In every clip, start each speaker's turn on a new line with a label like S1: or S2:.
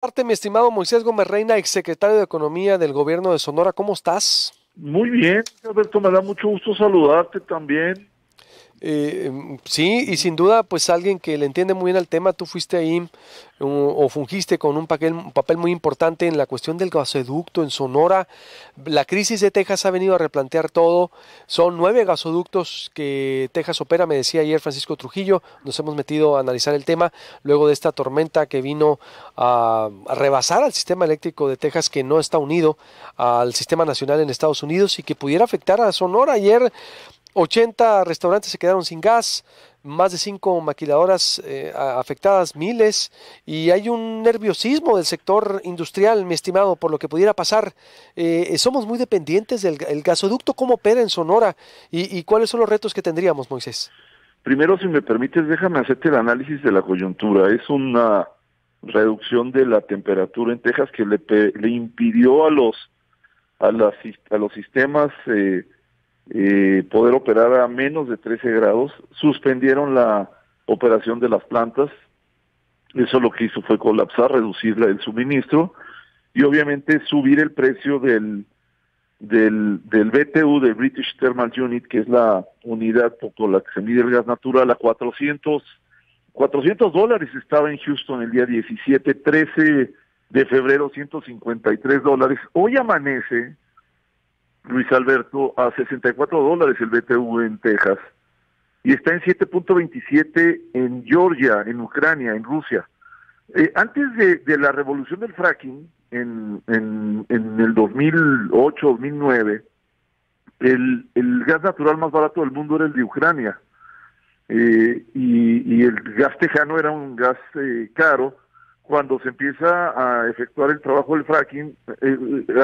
S1: Parte, mi estimado Moisés Gómez Reina, exsecretario de Economía del Gobierno de Sonora, ¿cómo estás?
S2: Muy bien, Alberto, me da mucho gusto saludarte también.
S1: Sí, y sin duda, pues alguien que le entiende muy bien al tema, tú fuiste ahí o fungiste con un papel muy importante en la cuestión del gasoducto en Sonora. La crisis de Texas ha venido a replantear todo. Son 9 gasoductos que Texas opera, me decía ayer Francisco Trujillo. Nos hemos metido a analizar el tema luego de esta tormenta que vino a rebasar al sistema eléctrico de Texas, que no está unido al sistema nacional en Estados Unidos y que pudiera afectar a Sonora. Ayer 80 restaurantes se quedaron sin gas, más de 5 maquiladoras afectadas, miles, y hay un nerviosismo del sector industrial, mi estimado, por lo que pudiera pasar. Somos muy dependientes del el gasoducto, ¿cómo opera en Sonora? Y cuáles son los retos que tendríamos, Moisés?
S2: Primero, si me permites, déjame hacerte el análisis de la coyuntura. Es una reducción de la temperatura en Texas que le impidió a los sistemas poder operar a menos de 13 grados. Suspendieron la operación de las plantas. Eso lo que hizo fue colapsar, reducir el suministro y obviamente subir el precio del BTU, del British Thermal Unit, que es la unidad por la que se mide el gas natural, a $400 estaba en Houston el día 17, 13 de febrero, $153. Hoy amanece, Luis Alberto, a $64 el BTU en Texas, y está en 7.27 en Georgia, en Ucrania, en Rusia. Antes de la revolución del fracking, en el 2008, 2009, el gas natural más barato del mundo era el de Ucrania, y el gas tejano era un gas caro. Cuando se empieza a efectuar el trabajo del fracking,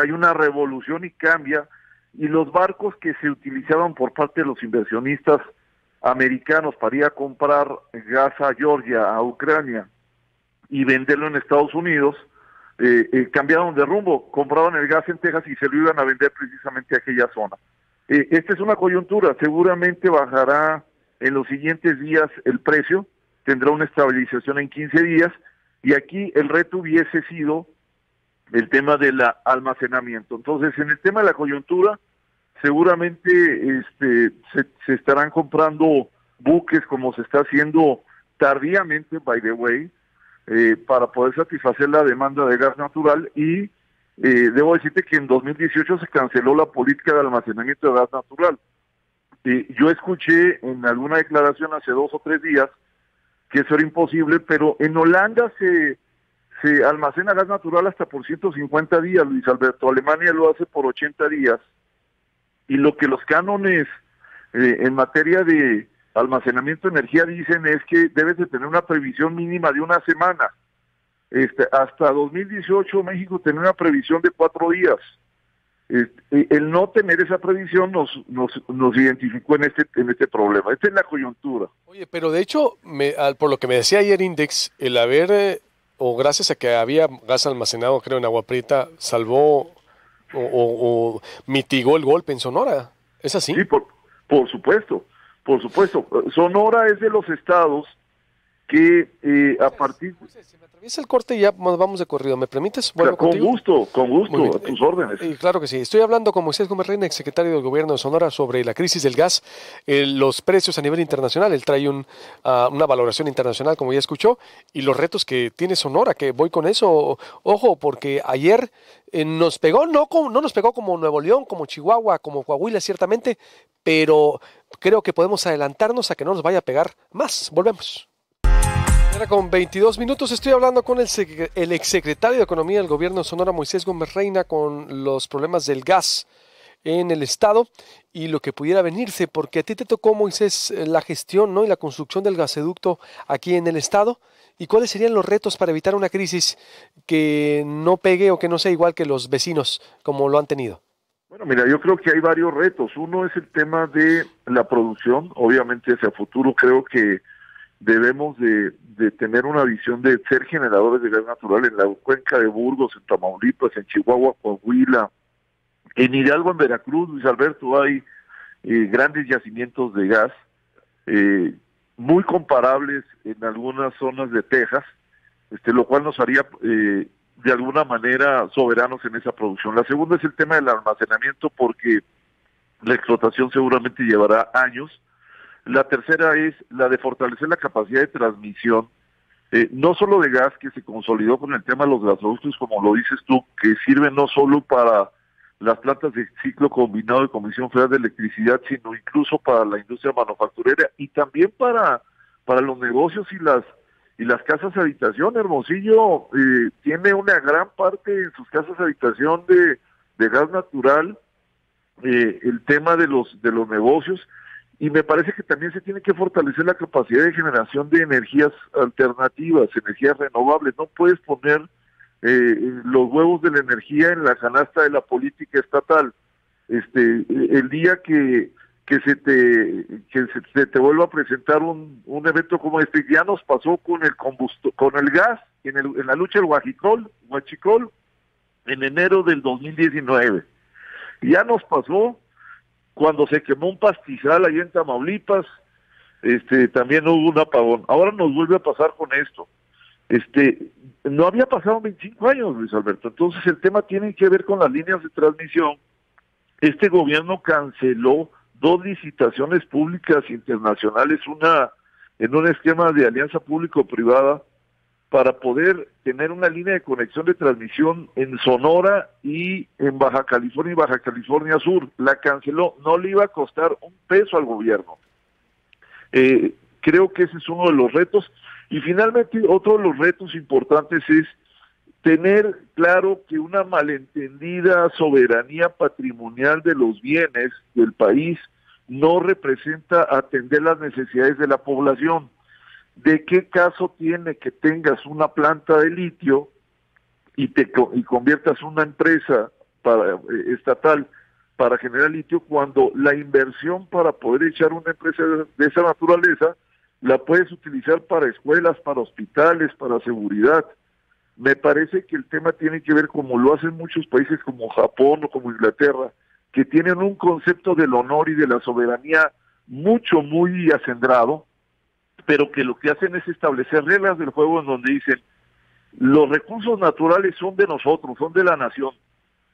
S2: hay una revolución y cambia, y los barcos que se utilizaban por parte de los inversionistas americanos para ir a comprar gas a Georgia, a Ucrania, y venderlo en Estados Unidos, cambiaron de rumbo, compraban el gas en Texas y se lo iban a vender precisamente a aquella zona. Esta es una coyuntura, seguramente bajará en los siguientes días el precio, tendrá una estabilización en 15 días, y aquí el reto hubiese sido el tema del almacenamiento. Entonces, en el tema de la coyuntura, seguramente se estarán comprando buques, como se está haciendo tardíamente, by the way, para poder satisfacer la demanda de gas natural. Y debo decirte que en 2018 se canceló la política de almacenamiento de gas natural. Yo escuché en alguna declaración hace 2 o 3 días que eso era imposible, pero en Holanda se almacena gas natural hasta por 150 días, Luis Alberto. Alemania lo hace por 80 días. Y lo que los cánones en materia de almacenamiento de energía dicen es que debes de tener una previsión mínima de una semana. Hasta 2018 México tenía una previsión de 4 días. El no tener esa previsión nos identificó en este problema. Esta es la coyuntura.
S1: Oye, pero de hecho, por lo que me decía ayer Index, el haber, o gracias a que había gas almacenado, creo, en Agua Prieta, salvó o mitigó el golpe en Sonora. ¿Es así?
S2: Sí, por supuesto, por supuesto. Sonora es de los estados que a partir...
S1: Moisés, si me atraviesa el corte y ya nos vamos de corrido, ¿me permites? ¿Vuelvo contigo?
S2: Con
S1: Muy bien.
S2: gusto, a tus órdenes.
S1: Claro que sí. Estoy hablando con Moisés Gómez Reina, exsecretario del Gobierno de Sonora, sobre la crisis del gas, los precios a nivel internacional. Él trae una valoración internacional, como ya escuchó, y los retos que tiene Sonora, que voy con eso. Ojo, porque ayer nos pegó, no nos pegó como Nuevo León, como Chihuahua, como Coahuila, ciertamente, pero creo que podemos adelantarnos a que no nos vaya a pegar más. Volvemos. Ahora con 22 minutos estoy hablando con el exsecretario de Economía del Gobierno de Sonora, Moisés Gómez Reina, con los problemas del gas en el estado y lo que pudiera venirse, porque a ti te tocó, Moisés, la gestión, ¿no?, y la construcción del gasoducto aquí en el estado. ¿Y cuáles serían los retos para evitar una crisis que no pegue o que no sea igual que los vecinos como lo han tenido?
S2: Bueno, mira, yo creo que hay varios retos. Uno es el tema de la producción. Obviamente hacia futuro creo que debemos de tener una visión de ser generadores de gas natural en la cuenca de Burgos, en Tamaulipas, en Chihuahua, Coahuila, en Hidalgo, en Veracruz, Luis Alberto, hay grandes yacimientos de gas, eh, muy comparables en algunas zonas de Texas, lo cual nos haría de alguna manera soberanos en esa producción. La segunda es el tema del almacenamiento, porque la explotación seguramente llevará años. La tercera es la de fortalecer la capacidad de transmisión, no solo de gas, que se consolidó con el tema de los gasoductos, como lo dices tú, que sirven no solo para las plantas de ciclo combinado de Comisión Federal de Electricidad, sino incluso para la industria manufacturera y también para los negocios y las casas de habitación. Hermosillo tiene una gran parte en sus casas de habitación de gas natural, el tema de los negocios, y me parece que también se tiene que fortalecer la capacidad de generación de energías alternativas, energías renovables. No puedes poner los huevos de la energía en la canasta de la política estatal. El día que se te vuelva a presentar un evento como este, ya nos pasó con el gas en la lucha del Huachicol en enero del 2019. Ya nos pasó cuando se quemó un pastizal allá en Tamaulipas, también hubo un apagón. Ahora nos vuelve a pasar con esto. No había pasado 25 años, Luis Alberto. Entonces el tema tiene que ver con las líneas de transmisión. Este gobierno canceló 2 licitaciones públicas internacionales, una en un esquema de alianza público-privada, para poder tener una línea de conexión de transmisión en Sonora y en Baja California y Baja California Sur. La canceló, no le iba a costar un peso al gobierno. Creo que ese es uno de los retos. Y finalmente, otro de los retos importantes es tener claro que una malentendida soberanía patrimonial de los bienes del país no representa atender las necesidades de la población. ¿De qué caso tiene que tengas una planta de litio y conviertas una empresa estatal para generar litio, cuando la inversión para poder echar una empresa de esa naturaleza la puedes utilizar para escuelas, para hospitales, para seguridad? Me parece que el tema tiene que ver, como lo hacen muchos países como Japón o como Inglaterra, que tienen un concepto del honor y de la soberanía muy acendrado, pero que lo que hacen es establecer reglas del juego en donde dicen: los recursos naturales son de nosotros, son de la nación,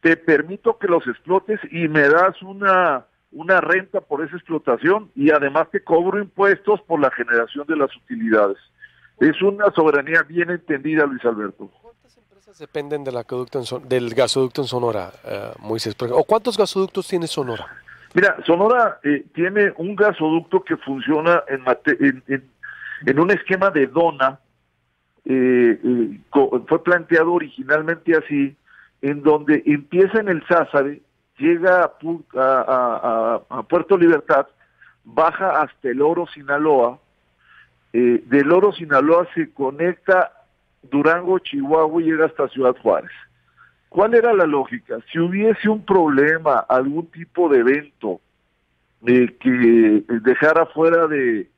S2: te permito que los explotes y me das una renta por esa explotación, y además te cobro impuestos por la generación de las utilidades. Es una soberanía bien entendida, Luis Alberto.
S1: ¿Cuántas empresas dependen del gasoducto en Sonora, Moisés? ¿O cuántos gasoductos tiene Sonora?
S2: Mira, Sonora tiene un gasoducto que funciona en un esquema de dona. Fue planteado originalmente así, en donde empieza en el Sázabe, llega a Puerto Libertad, baja hasta el Oro, Sinaloa. Del Oro, Sinaloa se conecta Durango, Chihuahua, y llega hasta Ciudad Juárez. ¿Cuál era la lógica? Si hubiese un problema, algún tipo de evento que dejara fuera de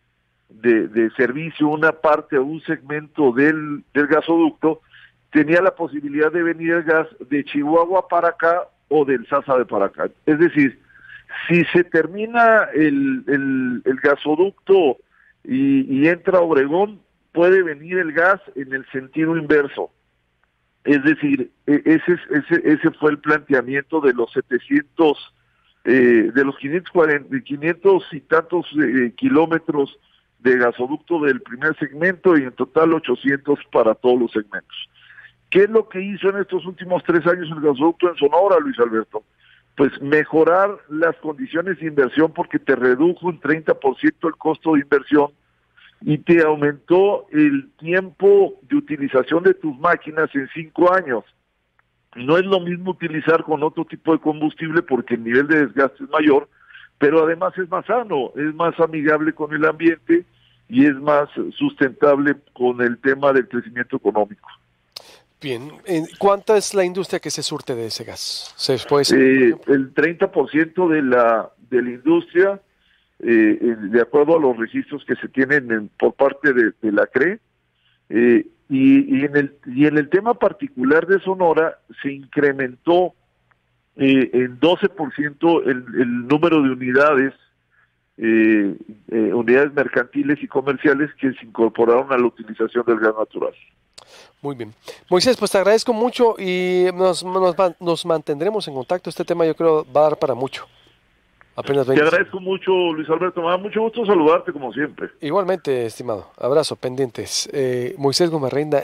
S2: servicio una parte o un segmento del gasoducto, tenía la posibilidad de venir el gas de Chihuahua para acá o del Sázabe para acá. Es decir, si se termina el gasoducto y entra Obregón, puede venir el gas en el sentido inverso. Es decir, ese fue el planteamiento de los 700, de los 500 y tantos kilómetros de gasoducto del primer segmento, y en total 800 para todos los segmentos. ¿Qué es lo que hizo en estos últimos 3 años el gasoducto en Sonora, Luis Alberto? Pues mejorar las condiciones de inversión, porque te redujo un 30% el costo de inversión y te aumentó el tiempo de utilización de tus máquinas en 5 años. No es lo mismo utilizar con otro tipo de combustible, porque el nivel de desgaste es mayor, pero además es más sano, es más amigable con el ambiente y es más sustentable con el tema del crecimiento económico.
S1: Bien, ¿cuánta es la industria que se surte de ese gas?
S2: El 30% de la industria, de acuerdo a los registros que se tienen por parte de la CRE, y en el tema particular de Sonora se incrementó en 12% el número de unidades mercantiles y comerciales que se incorporaron a la utilización del gas natural.
S1: Muy bien. Moisés, pues te agradezco mucho y nos mantendremos en contacto. Este tema yo creo va a dar para mucho. Apenas
S2: Te
S1: 20
S2: agradezco
S1: segundos.
S2: mucho, Luis Alberto, me da mucho gusto saludarte como siempre.
S1: Igualmente, estimado. Abrazo, pendientes. Moisés Gómez Reina.